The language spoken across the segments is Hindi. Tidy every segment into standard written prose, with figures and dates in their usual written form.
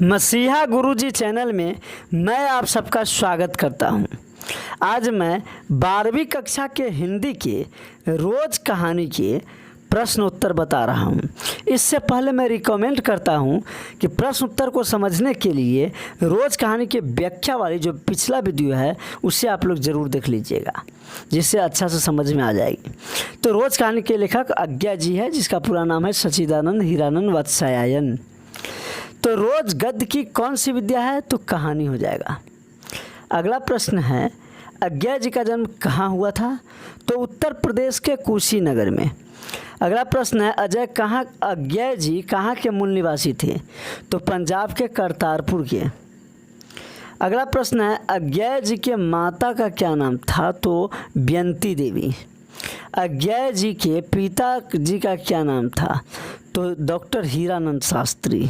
मसीहा गुरुजी चैनल में मैं आप सबका स्वागत करता हूं। आज मैं 12वीं कक्षा के हिंदी के रोज़ कहानी के प्रश्न उत्तर बता रहा हूं। इससे पहले मैं रिकमेंड करता हूं कि प्रश्न उत्तर को समझने के लिए रोज़ कहानी के व्याख्या वाली जो पिछला वीडियो है उसे आप लोग ज़रूर देख लीजिएगा, जिससे अच्छा से समझ में आ जाएगी। तो रोज़ कहानी के लेखक अज्ञा जी है, जिसका पूरा नाम है सच्चिदानंद हीरानंद वत्सायन। तो रोज़ गद्य की कौन सी विद्या है? तो कहानी हो जाएगा। अगला प्रश्न है, अज्ञा जी का जन्म कहाँ हुआ था? तो उत्तर प्रदेश के कुशीनगर में। अगला प्रश्न है, अज्ञा जी कहाँ के मूल निवासी थे? तो पंजाब के करतारपुर के। अगला प्रश्न है, अज्ञा जी के माता का क्या नाम था? तो बेयंती देवी। अज्ञा जी के पिता जी का क्या नाम था? तो डॉक्टर हीरानंद शास्त्री।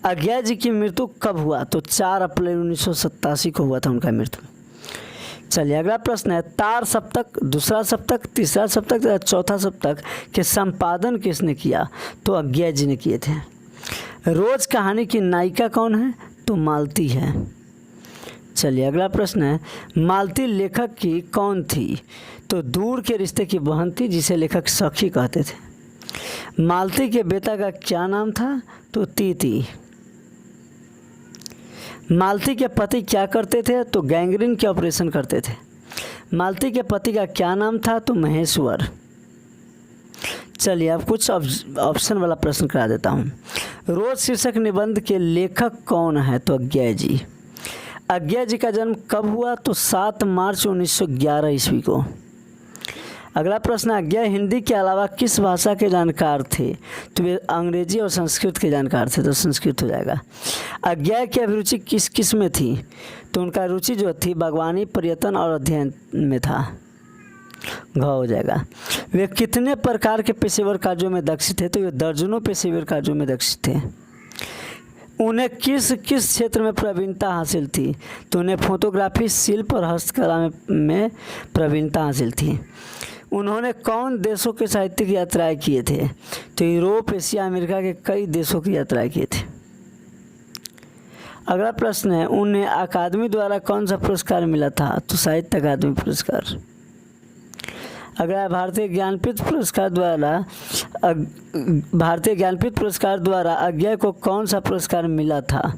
अज्ञा जी की मृत्यु कब हुआ? तो 4 अप्रैल 1987 को हुआ था उनका मृत्यु। चलिए अगला प्रश्न है, तार सप्तक, दूसरा सप्तक, तीसरा सप्तक या चौथा सप्तक के संपादन किसने किया? तो अज्ञा जी ने किए थे। रोज़ कहानी की नायिका कौन है? तो मालती है। चलिए अगला प्रश्न है, मालती लेखक की कौन थी? तो दूर के रिश्ते की बहन थी, जिसे लेखक सखी कहते थे। मालती के बेटा का क्या नाम था? तो तीती। मालती के पति क्या करते थे? तो गैंग्रीन के ऑपरेशन करते थे। मालती के पति का क्या नाम था? तो महेश्वर। चलिए अब कुछ ऑप्शन वाला प्रश्न करा देता हूँ। रोज़ शीर्षक निबंध के लेखक कौन है? तो अज्ञा जी। अज्ञा जी का जन्म कब हुआ? तो 7 मार्च 1911 ईस्वी को। अगला प्रश्न, अज्ञा हिंदी के अलावा किस भाषा के जानकार थे? तो वे अंग्रेजी और संस्कृत के जानकार थे, तो संस्कृत हो जाएगा। अज्ञा की अभिरुचि किस में थी? तो उनका रुचि जो थी बागवानी, पर्यटन और अध्ययन में था, घ हो जाएगा। वे कितने प्रकार के पेशेवर कार्यों में दक्ष थे? तो वे दर्जनों पेशेवर कार्यों में दक्ष थे। उन्हें किस क्षेत्र में प्रवीणता हासिल थी? तो उन्हें फोटोग्राफी, शिल्प और हस्तकला में प्रवीणता हासिल थी। उन्होंने कौन देशों के साहित्यिक यात्राएं किए थे? तो यूरोप, एशिया, अमेरिका के कई देशों की यात्राएं किए थे। अगला प्रश्न है, उन्हें अकादमी द्वारा कौन सा पुरस्कार मिला था? तो साहित्य अकादमी पुरस्कार। अगला, भारतीय ज्ञानपीठ पुरस्कार द्वारा अज्ञा को कौन सा पुरस्कार मिला था?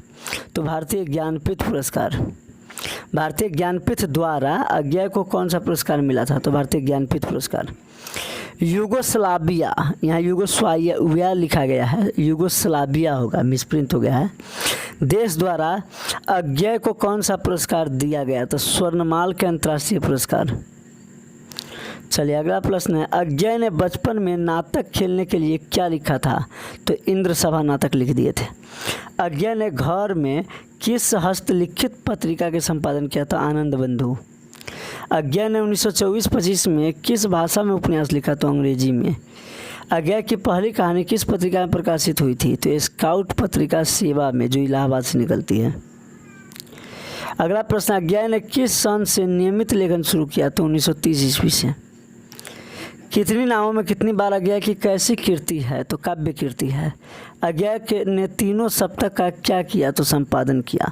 तो भारतीय ज्ञानपीठ पुरस्कार। भारतीय ज्ञानपीठ द्वारा अज्ञा को कौन सा पुरस्कार मिला था? तो भारतीय ज्ञानपीठ पुरस्कार। यूगोस्लाविया, यहाँ यूगोस्लाविया लिखा गया है, यूगोस्लाविया होगा, मिसप्रिंट हो गया है। देश द्वारा अज्ञा को कौन सा पुरस्कार दिया गया? तो स्वर्णमाल के अंतर्राष्ट्रीय पुरस्कार। चलिए अगला प्रश्न है, अज्ञा ने बचपन में नाटक खेलने के लिए क्या लिखा था? तो इंद्र सभा नाटक लिख दिए थे। अज्ञा ने घर में किस हस्तलिखित पत्रिका के संपादन किया था? आनंद बंधु। अज्ञा ने 1924-25 में किस भाषा में उपन्यास लिखा? तो अंग्रेजी में। अज्ञा की पहली कहानी किस पत्रिका में प्रकाशित हुई थी? तो स्काउट पत्रिका सेवा में, जो इलाहाबाद से निकलती है। अगला प्रश्न, अज्ञा ने किस सन से नियमित लेखन शुरू किया? तो 1930 ईस्वी से। कितनी नामों में कितनी बार अज्ञा की कैसी कीर्ति है? तो काव्य कीर्ति है। अज्ञा ने तीनों सप्तक का क्या किया? तो संपादन किया।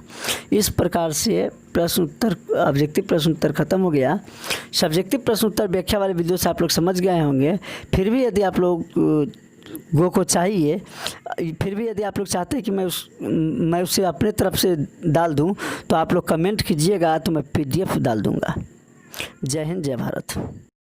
इस प्रकार से प्रश्न उत्तर, ऑब्जेक्टिव प्रश्न उत्तर खत्म हो गया। सब्जेक्टिव प्रश्न उत्तर व्याख्या वाले वीडियो से आप लोग समझ गए होंगे। फिर भी यदि आप लोग चाहते हैं कि मैं उसे अपने तरफ से डाल दूं, तो आप लोग कमेंट कीजिएगा, तो मैं PDF डाल दूंगा। जय हिंद, जय भारत।